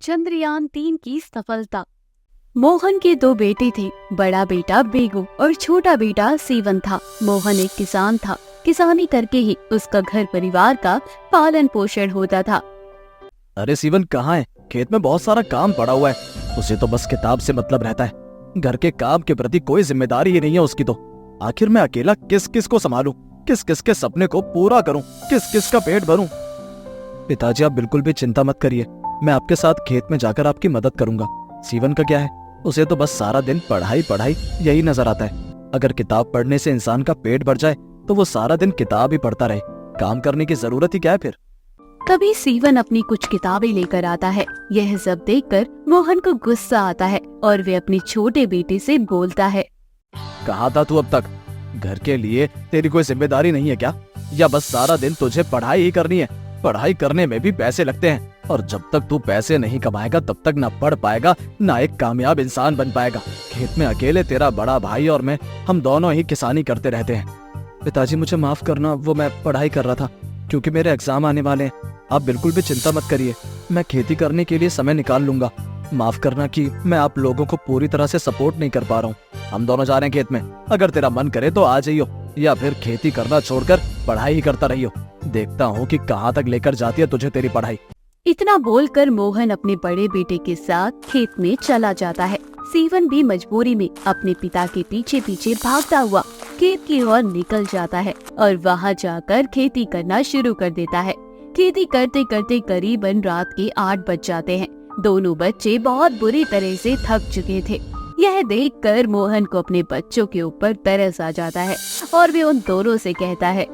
चंद्रयान-3 की सफलता। मोहन के दो बेटे थे। बड़ा बेटा बेगू और छोटा बेटा सीवन था। मोहन एक किसान था। किसानी करके ही उसका घर परिवार का पालन पोषण होता था। अरे सीवन कहाँ है? खेत में बहुत सारा काम पड़ा हुआ है। उसे तो बस किताब से मतलब रहता है। घर के काम के प्रति कोई जिम्मेदारी ही नहीं है उसकी तो। आखिर मैं अकेला किस किस को संभालूं? किस किस के सपने को पूरा करूं? किस किस का पेट भरूं? पिताजी आप बिल्कुल भी चिंता मत करिए। मैं आपके साथ खेत में जाकर आपकी मदद करूंगा। सीवन का क्या है? उसे तो बस सारा दिन पढ़ाई पढ़ाई यही नजर आता है। अगर किताब पढ़ने से इंसान का पेट भर जाए तो वो सारा दिन किताब ही पढ़ता रहे। काम करने की जरूरत ही क्या है फिर? तभी सीवन अपनी कुछ किताबें लेकर आता है। यह सब देखकर मोहन को गुस्सा आता है और वे अपने छोटे बेटे से बोलता है, कहाँ था तू अब तक? घर के लिए तेरी कोई जिम्मेदारी नहीं है क्या? या बस सारा दिन तुझे पढ़ाई ही करनी है? पढ़ाई करने में भी पैसे लगते हैं और जब तक तू पैसे नहीं कमाएगा तब तक ना पढ़ पाएगा ना एक कामयाब इंसान बन पाएगा। खेत में अकेले तेरा बड़ा भाई और मैं, हम दोनों ही किसानी करते रहते हैं। पिताजी मुझे माफ करना, वो मैं पढ़ाई कर रहा था क्योंकि मेरे एग्जाम आने वाले हैं। आप बिल्कुल भी चिंता मत करिए, मैं खेती करने के लिए समय निकाल लूंगा। माफ करना कि मैं आप लोगों को पूरी तरह से सपोर्ट नहीं कर पा रहा हूँ। हम दोनों जा रहे हैं खेत में। अगर तेरा मन करे तो आ जाइयो, या फिर खेती करना छोड़कर पढ़ाई ही करता रहियो। देखता हूँ कि कहाँ तक लेकर जाती है तुझे तेरी पढ़ाई। इतना बोलकर मोहन अपने बड़े बेटे के साथ खेत में चला जाता है। सीवन भी मजबूरी में अपने पिता के पीछे पीछे भागता हुआ खेत की ओर निकल जाता है और वहाँ जाकर खेती करना शुरू कर देता है। खेती करते करते करीबन रात के 8 बज जाते हैं। दोनों बच्चे बहुत बुरी तरह से थक चुके थे। यह देखकर मोहन को अपने बच्चों के ऊपर तरस आ जाता है और वे उन दोनों से कहता है,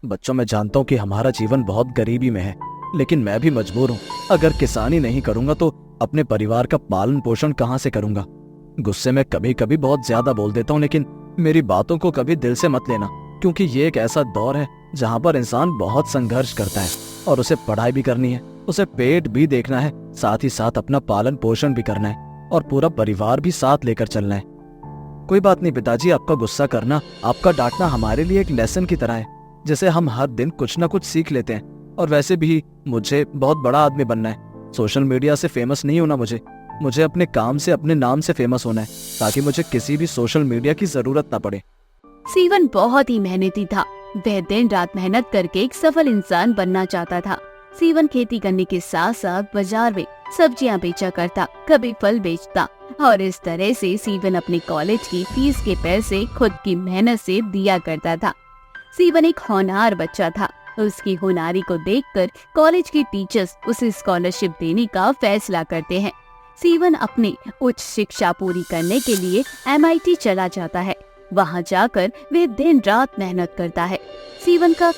बच्चों मैं जानता हूँ कि हमारा जीवन बहुत गरीबी में है, लेकिन मैं भी मजबूर हूँ। अगर किसानी नहीं करूँगा तो अपने परिवार का पालन पोषण कहाँ से करूँगा? गुस्से में कभी कभी बहुत ज्यादा बोल देता हूँ, लेकिन मेरी बातों को कभी दिल से मत लेना, क्योंकि ये एक ऐसा दौर है जहाँ पर इंसान बहुत संघर्ष करता है और उसे पढ़ाई भी करनी है, उसे पेट भी देखना है, साथ ही साथ अपना पालन पोषण भी करना है और पूरा परिवार भी साथ लेकर चलना है। कोई बात नहीं पिताजी, आपका गुस्सा करना, आपका डांटना हमारे लिए एक लेसन की तरह है, जिसे हम हर दिन कुछ न कुछ सीख लेते हैं। और वैसे भी मुझे बहुत बड़ा आदमी बनना है। सोशल मीडिया से फेमस नहीं होना मुझे अपने काम से, अपने नाम से फेमस होना है, ताकि मुझे किसी भी सोशल मीडिया की जरूरत ना पड़े। सीवन बहुत ही मेहनती था। वह दिन रात मेहनत करके एक सफल इंसान बनना चाहता था। सीवन खेती करने के साथ साथ बाजार में सब्जियां बेचा करता, कभी फल बेचता और इस तरह से सीवन अपने कॉलेज की फीस के पैसे खुद की मेहनत से दिया करता था। सीवन एक होनहार बच्चा था। उसकी होनारी को देखकर कॉलेज के टीचर्स उसे स्कॉलरशिप देने का फैसला करते हैं। सीवन अपनी उच्च शिक्षा पूरी करने के लिए MIT चला जाता है। वहां जाकर वह दिन रात मेहनत करता है। सीवन का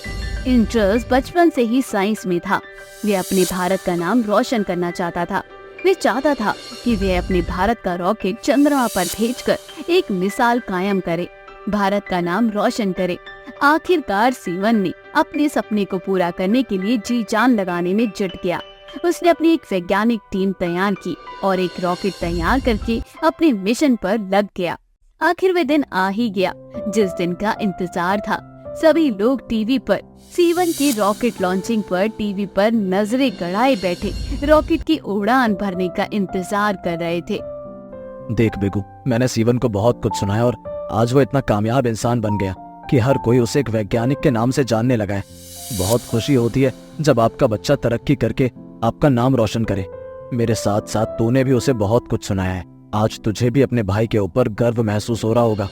इंटरेस्ट बचपन से ही साइंस में था। वह अपने भारत का नाम रोशन करना चाहता था। वह चाहता था कि वह अपने भारत का रॉकेट चंद्रमा पर भेजकर एक मिसाल कायम करे, भारत का नाम रोशन करे। आखिरकार सीवन ने अपने सपने को पूरा करने के लिए जी जान लगाने में जुट गया। उसने अपनी एक वैज्ञानिक टीम तैयार की और एक रॉकेट तैयार करके अपने मिशन पर लग गया। आखिर वह दिन आ ही गया जिस दिन का इंतजार था। सभी लोग टीवी पर सीवन की रॉकेट लॉन्चिंग पर टीवी पर नजरें गड़ाए बैठे रॉकेट की उड़ान भरने का इंतजार कर रहे थे। देख बेगू, मैंने सीवन को बहुत कुछ सुनाया और आज वो इतना कामयाब इंसान बन गया कि हर कोई उसे एक वैज्ञानिक के नाम से जानने लगा है। बहुत खुशी होती है जब आपका बच्चा तरक्की करके आपका नाम रोशन करे। मेरे साथ साथ तूने भी उसे बहुत कुछ सुनाया है। आज तुझे भी अपने भाई के ऊपर गर्व महसूस हो रहा होगा।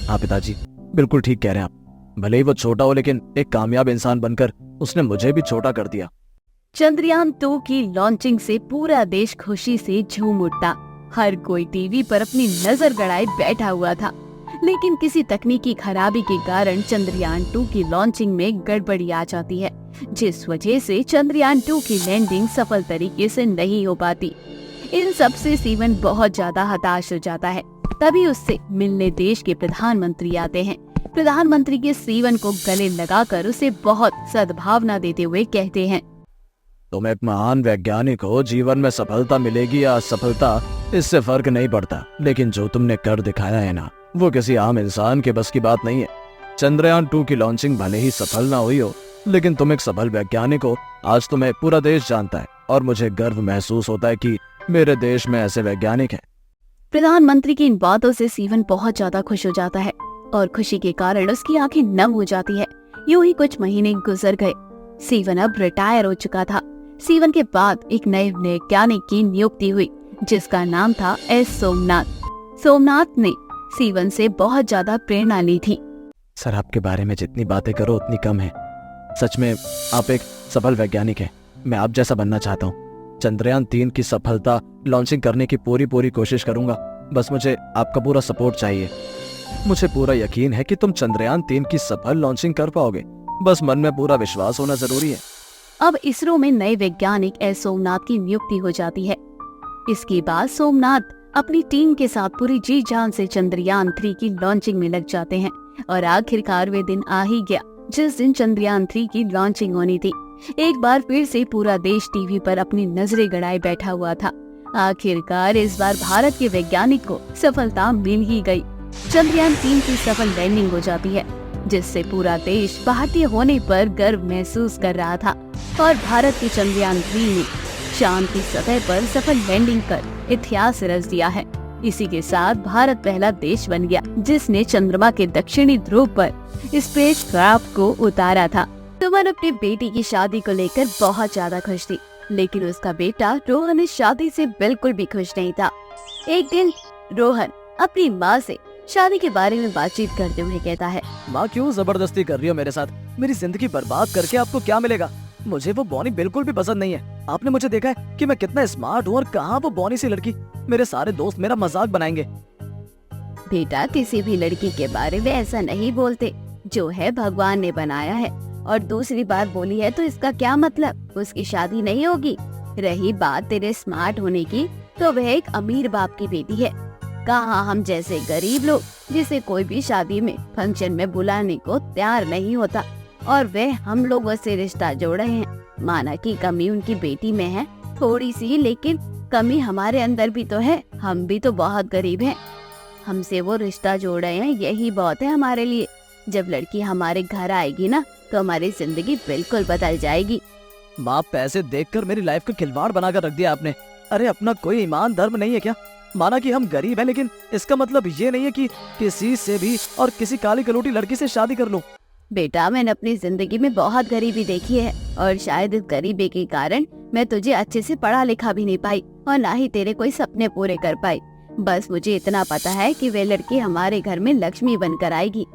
हाँ पिताजी, बिल्कुल ठीक कह रहे हैं आप। भले ही वो छोटा हो, लेकिन एक कामयाब इंसान बनकर उसने मुझे भी छोटा कर दिया। चंद्रयान-2 की लॉन्चिंग से पूरा देश खुशी से झूम उठता। हर कोई टीवी पर अपनी नजर गड़ाए बैठा हुआ था, लेकिन किसी तकनीकी खराबी के कारण चंद्रयान-2 की लॉन्चिंग में गड़बड़ी आ जाती है, जिस वजह से चंद्रयान-2 की लैंडिंग सफल तरीके से नहीं हो पाती। इन सब से सीवन बहुत ज्यादा हताश हो जाता है। तभी उससे मिलने देश के प्रधानमंत्री आते हैं। प्रधानमंत्री के सीवन को गले लगाकर उसे बहुत सद्भावना देते हुए कहते हैं, तुम एक महान वैज्ञानिक हो, जीवन में सफलता मिलेगी या असफलता इससे फर्क नहीं पड़ता, लेकिन जो तुमने कर दिखाया है ना, वो किसी आम इंसान के बस की बात नहीं है। चंद्रयान-2 की लॉन्चिंग भले ही सफल ना हुई हो, लेकिन तुम एक सफल वैज्ञानिक हो। आज तुम्हें पूरा देश जानता है। और मुझे गर्व महसूस होता है कि मेरे देश में ऐसे वैज्ञानिक हैं। प्रधानमंत्री की इन बातों से सीवन बहुत ज्यादा खुश हो जाता है और खुशी के कारण उसकी आंखें नम हो जाती है। यूं ही कुछ महीने गुजर गए। सीवन अब रिटायर हो चुका था। सीवन के बाद एक नए वैज्ञानिक की नियुक्ति हुई जिसका नाम था एस सोमनाथ। सोमनाथ ने सीवन से बहुत ज्यादा प्रेरणा ली थी। सर, आपके बारे में जितनी बातें करो उतनी कम है। सच में आप एक सफल वैज्ञानिक हैं। मैं आप जैसा बनना चाहता हूँ। चंद्रयान-3 की सफलता लॉन्चिंग करने की पूरी कोशिश करूंगा। बस मुझे आपका पूरा सपोर्ट चाहिए। मुझे पूरा यकीन है कि तुम चंद्रयान-3 की सफल लॉन्चिंग कर पाओगे। बस मन में पूरा विश्वास होना जरूरी है। अब इसरो में नए वैज्ञानिक एस सोमनाथ की नियुक्ति हो जाती है। इसके बाद सोमनाथ अपनी टीम के साथ पूरी जी जान से चंद्रयान-3 की लॉन्चिंग में लग जाते हैं और आखिरकार वे दिन आ ही गया जिस दिन चंद्रयान-3 की लॉन्चिंग होनी थी। एक बार फिर से पूरा देश टीवी पर अपनी नजरें गड़ाए बैठा हुआ था। आखिरकार इस बार भारत के वैज्ञानिक को सफलता मिल ही गई। चंद्रयान-3 की सफल लैंडिंग हो जाती है जिससे पूरा देश भारतीय होने पर गर्व महसूस कर रहा था और भारत के चंद्रयान-3 ने चांद की सतह पर सफल लैंडिंग कर इतिहास रच दिया है। इसी के साथ भारत पहला देश बन गया जिसने चंद्रमा के दक्षिणी ध्रुव पर स्पेसक्राफ्ट को उतारा था। सुमन अपनी बेटी की शादी को लेकर बहुत ज्यादा खुश थी, लेकिन उसका बेटा रोहन इस शादी से बिल्कुल भी खुश नहीं था। एक दिन रोहन अपनी माँ से शादी के बारे में बातचीत करते हुए कहता है, माँ, क्यों जबरदस्ती कर रही हो मेरे साथ? मेरी जिंदगी बर्बाद करके आपको क्या मिलेगा? मुझे वो बॉनी बिल्कुल भी पसंद नहीं है। आपने मुझे देखा है कि मैं कितना स्मार्ट हूँ और कहाँ वो बॉनी सी लड़की। मेरे सारे दोस्त मेरा मजाक बनाएंगे। बेटा, किसी भी लड़की के बारे में ऐसा नहीं बोलते। जो है भगवान ने बनाया है और दूसरी बार बोली है तो इसका क्या मतलब? उसकी शादी नहीं होगी। रही बात तेरे स्मार्ट होने की, तो वह एक अमीर बाप की बेटी है। कहाँ हम जैसे गरीब लोग जिसे कोई भी शादी में फंक्शन में बुलाने को तैयार नहीं होता और वे हम लोगों से रिश्ता जोड़ रहे हैं। माना कि कमी उनकी बेटी में है थोड़ी सी, लेकिन कमी हमारे अंदर भी तो है। हम भी तो बहुत गरीब हैं। हमसे वो रिश्ता जोड़ रहे हैं, यही बहुत है हमारे लिए। जब लड़की हमारे घर आएगी ना तो हमारी जिंदगी बिल्कुल बदल जाएगी। माँ, पैसे देखकर मेरी लाइफ का खिलवाड़ बनाकर रख दिया आपने। अरे अपना कोई ईमान धर्म नहीं है क्या? माना कि हम गरीब हैं, लेकिन इसका मतलब ये नहीं है कि किसी से भी और किसी काली कलूटी लड़की से शादी कर लूं। बेटा, मैंने अपनी जिंदगी में बहुत गरीबी देखी है और शायद इस गरीबी के कारण मैं तुझे अच्छे से पढ़ा लिखा भी नहीं पाई और ना ही तेरे कोई सपने पूरे कर पाई। बस मुझे इतना पता है कि वे लड़की हमारे घर में लक्ष्मी बनकर आएगी।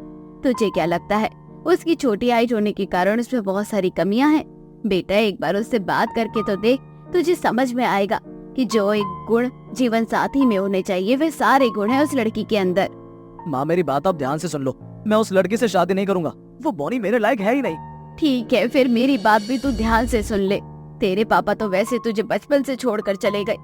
तुझे क्या लगता है उसकी छोटी हाइट होने के कारण उसमें बहुत सारी कमियां हैं? बेटा, एक बार उससे बात करके तो देख, तुझे समझ में आएगा कि जो एक गुण जीवन साथी में होने चाहिए वे सारे गुण हैं उस लड़की के अंदर। माँ, मेरी बात आप ध्यान से सुन लो। मैं उस लड़की से शादी नहीं करूंगा। वो बॉनी मेरे लायक है ही नहीं। ठीक है, फिर मेरी बात भी तू ध्यान से सुन ले। तेरे पापा तो वैसे तुझे बचपन से छोड़कर चले गए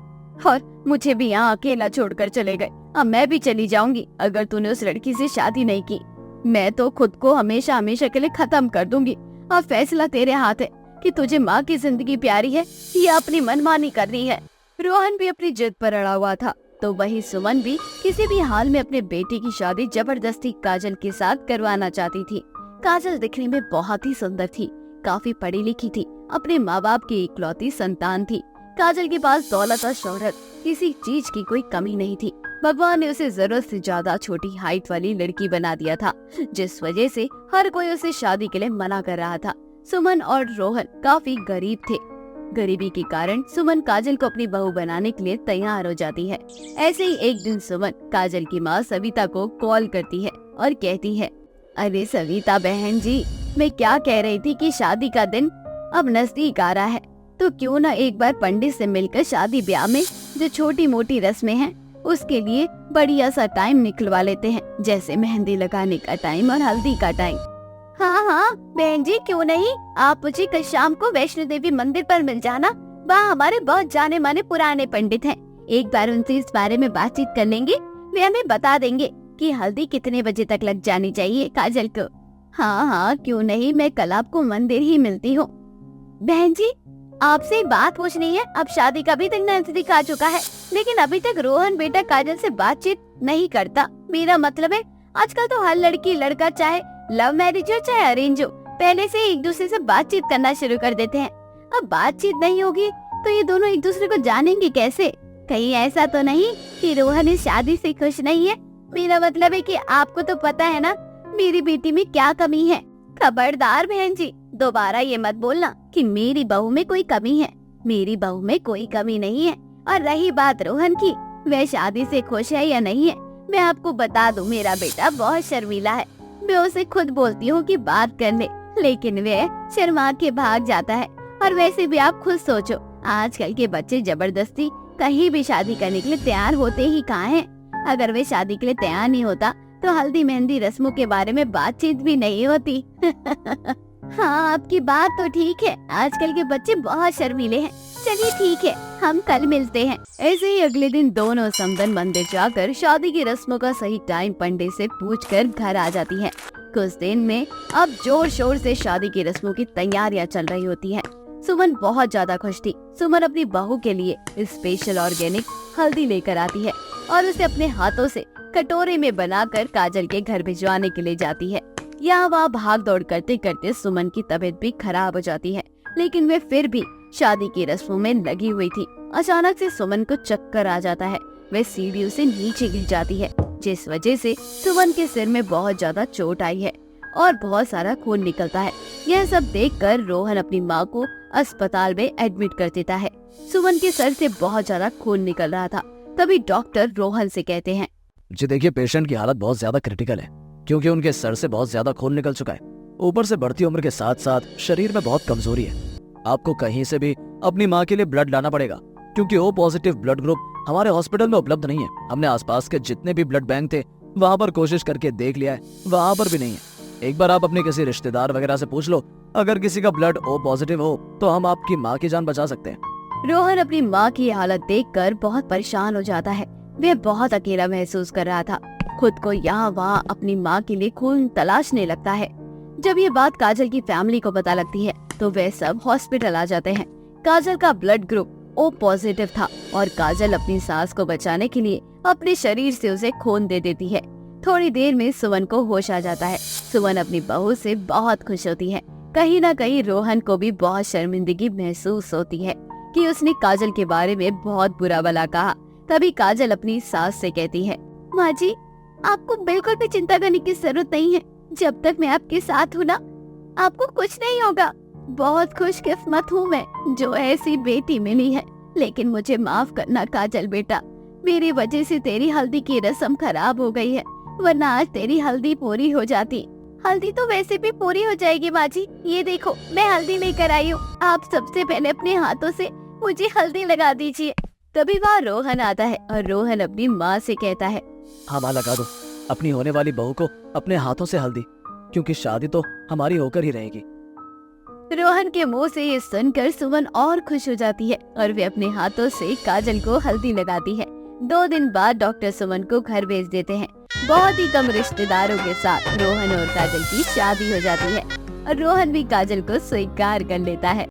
और मुझे भी यहाँ अकेला छोड़कर चले गए। अब मैं भी चली जाऊंगी अगर तूने उस लड़की से शादी नहीं की। मैं तो खुद को हमेशा हमेशा के लिए खत्म कर दूंगी। अब फैसला तेरे हाथ है कि तुझे माँ की जिंदगी प्यारी है या अपनी मनमानी करनी है। रोहन भी अपनी जिद पर अड़ा हुआ था, तो वही सुमन भी किसी भी हाल में अपने बेटे की शादी जबरदस्ती काजल के साथ करवाना चाहती थी। काजल दिखने में बहुत ही सुंदर थी, काफी पढ़ी लिखी थी, अपने माँ बाप की इकलौती संतान थी। काजल के पास दौलत और शोहरत किसी चीज की कोई कमी नहीं थी। भगवान ने उसे जरूरत से ज्यादा छोटी हाइट वाली लड़की बना दिया था, जिस वजह से हर कोई उसे शादी के लिए मना कर रहा था। सुमन और रोहन काफी गरीब थे। गरीबी के कारण सुमन काजल को अपनी बहू बनाने के लिए तैयार हो जाती है। ऐसे ही एक दिन सुमन काजल की माँ सविता को कॉल करती है और कहती है, अरे सविता बहन जी, मैं क्या कह रही थी कि शादी का दिन अब नजदीक आ रहा है, तो क्यों ना एक बार पंडित से मिलकर शादी ब्याह में जो छोटी मोटी रस्में हैं उसके लिए बढ़िया सा टाइम निकलवा लेते हैं, जैसे मेहंदी लगाने का टाइम और हल्दी का टाइम। हाँ हाँ बहन जी, क्यों नहीं। आप मुझे कल शाम को वैष्णो देवी मंदिर पर मिल जाना। वहाँ हमारे बहुत जाने माने पुराने पंडित हैं। एक बार उनसे इस बारे में बातचीत कर लेंगे, वे हमें बता देंगे कि हल्दी कितने बजे तक लग जानी चाहिए काजल को। हाँ हाँ क्यों नहीं, मैं कल आपको मंदिर ही मिलती हूँ। बहन जी, आपसे एक बात पूछनी है। अब शादी का भी दिन नजदीक आ चुका है, लेकिन अभी तक रोहन बेटा काजल से बातचीत नहीं करता। मेरा मतलब है आजकल तो हर लड़की लड़का चाहे लव मैरिज हो चाहे अरेंज हो, पहले से एक दूसरे से बातचीत करना शुरू कर देते हैं। अब बातचीत नहीं होगी तो ये दोनों एक दूसरे को जानेंगे कैसे? कहीं ऐसा तो नहीं कि रोहन इस शादी से खुश नहीं है? मेरा मतलब है कि आपको तो पता है ना मेरी बेटी में क्या कमी है। खबरदार बहन जी, दोबारा ये मत बोलना कि मेरी बहू में कोई कमी है। मेरी बहू में कोई कमी नहीं है। और रही बात रोहन की, वह शादी से खुश है या नहीं है, मैं आपको बता दूं, मेरा बेटा बहुत शर्मीला है। मैं उसे खुद बोलती हूँ कि बात करने, लेकिन वह शर्मा के भाग जाता है। और वैसे भी आप खुद सोचो, आजकल के बच्चे जबरदस्ती कहीं भी शादी करने के लिए तैयार होते ही कहाँ हैं। अगर वे शादी के लिए तैयार नहीं होता तो हल्दी मेहंदी रस्मों के बारे में बातचीत भी नहीं होती। हाँ, आपकी बात तो ठीक है, आजकल के बच्चे बहुत शर्मीले हैं। चलिए ठीक है, हम कल मिलते हैं। ऐसे ही अगले दिन दोनों समदन मंदिर जाकर शादी की रस्मों का सही टाइम पंडित से पूछकर घर आ जाती हैं। कुछ दिन में अब जोर शोर से शादी की रस्मों की तैयारियां चल रही होती हैं। सुमन बहुत ज्यादा खुश थी। सुमन अपनी बहू के लिए स्पेशल ऑर्गेनिक हल्दी लेकर आती है और उसे अपने हाथों से कटोरे में बनाकर काजल के घर भिजवाने के लिए जाती है। यहाँ वहाँ भाग दौड़ करते करते सुमन की तबीयत भी खराब हो जाती है, लेकिन वे फिर भी शादी की रस्मों में लगी हुई थी। अचानक से सुमन को चक्कर आ जाता है। वे सीढ़ियों से नीचे गिर जाती है, जिस वजह से सुमन के सिर में बहुत ज्यादा चोट आई है और बहुत सारा खून निकलता है। यह सब देखकर रोहन अपनी माँ को अस्पताल में एडमिट कर देता है। सुमन के सर से बहुत ज्यादा खून निकल रहा था। तभी डॉक्टर रोहन से कहते हैं, जी देखिए, पेशेंट की हालत बहुत ज्यादा क्रिटिकल है, क्योंकि उनके सर से बहुत ज्यादा खून निकल चुका है। ऊपर से बढ़ती उम्र के साथ साथ शरीर में बहुत कमजोरी है। आपको कहीं से भी अपनी माँ के लिए ब्लड लाना पड़ेगा, क्योंकि ओ पॉजिटिव ब्लड ग्रुप हमारे हॉस्पिटल में उपलब्ध नहीं है। हमने आसपास के जितने भी ब्लड बैंक थे वहाँ पर कोशिश करके देख लिया है, वहाँ पर भी नहीं है। एक बार आप अपने किसी रिश्तेदार वगैरह से पूछ लो, अगर किसी का ब्लड ओ पॉजिटिव हो तो हम आपकी माँ की जान बचा सकते हैं। रोहन अपनी माँ की हालत देखकर बहुत परेशान हो जाता है। वह बहुत अकेला महसूस कर रहा था। खुद को यहाँ वहाँ अपनी माँ के लिए खून तलाशने लगता है। जब ये बात काजल की फैमिली को पता लगती है तो वे सब हॉस्पिटल आ जाते हैं। काजल का ब्लड ग्रुप ओ पॉजिटिव था और काजल अपनी सास को बचाने के लिए अपने शरीर से उसे खून दे देती है। थोड़ी देर में सुमन को होश आ जाता है। सुमन अपनी बहू से बहुत खुश होती है। कहीं न कहीं रोहन को भी बहुत शर्मिंदगी महसूस होती है कि उसने काजल के बारे में बहुत बुरा भला कहा। तभी काजल अपनी सास से कहती है, माँ जी, आपको बिल्कुल भी चिंता करने की जरूरत नहीं है। जब तक मैं आपके साथ हूँ ना, आपको कुछ नहीं होगा। बहुत खुशकिस्मत हूँ मैं जो ऐसी बेटी मिली है। लेकिन मुझे माफ करना काजल बेटा, मेरी वजह से तेरी हल्दी की रस्म खराब हो गई है, वरना आज तेरी हल्दी पूरी हो जाती। हल्दी तो वैसे भी पूरी हो जाएगी माँ जी। ये देखो, मैं हल्दी लेकर आई हूँ। आप सबसे पहले अपने हाथों से मुझे हल्दी लगा दीजिए। तभी वहाँ रोहन आता है और रोहन अपनी माँ से कहता है, हाँ माँ, लगा दो अपनी होने वाली बहू को अपने हाथों से हल्दी, क्योंकि शादी तो हमारी होकर ही रहेगी। रोहन के मुंह से ये सुनकर सुमन और खुश हो जाती है और वे अपने हाथों से काजल को हल्दी लगाती है। 2 दिन बाद डॉक्टर सुमन को घर भेज देते हैं। बहुत ही कम रिश्तेदारों के साथ रोहन और काजल की शादी हो जाती है और रोहन भी काजल को स्वीकार कर लेता है।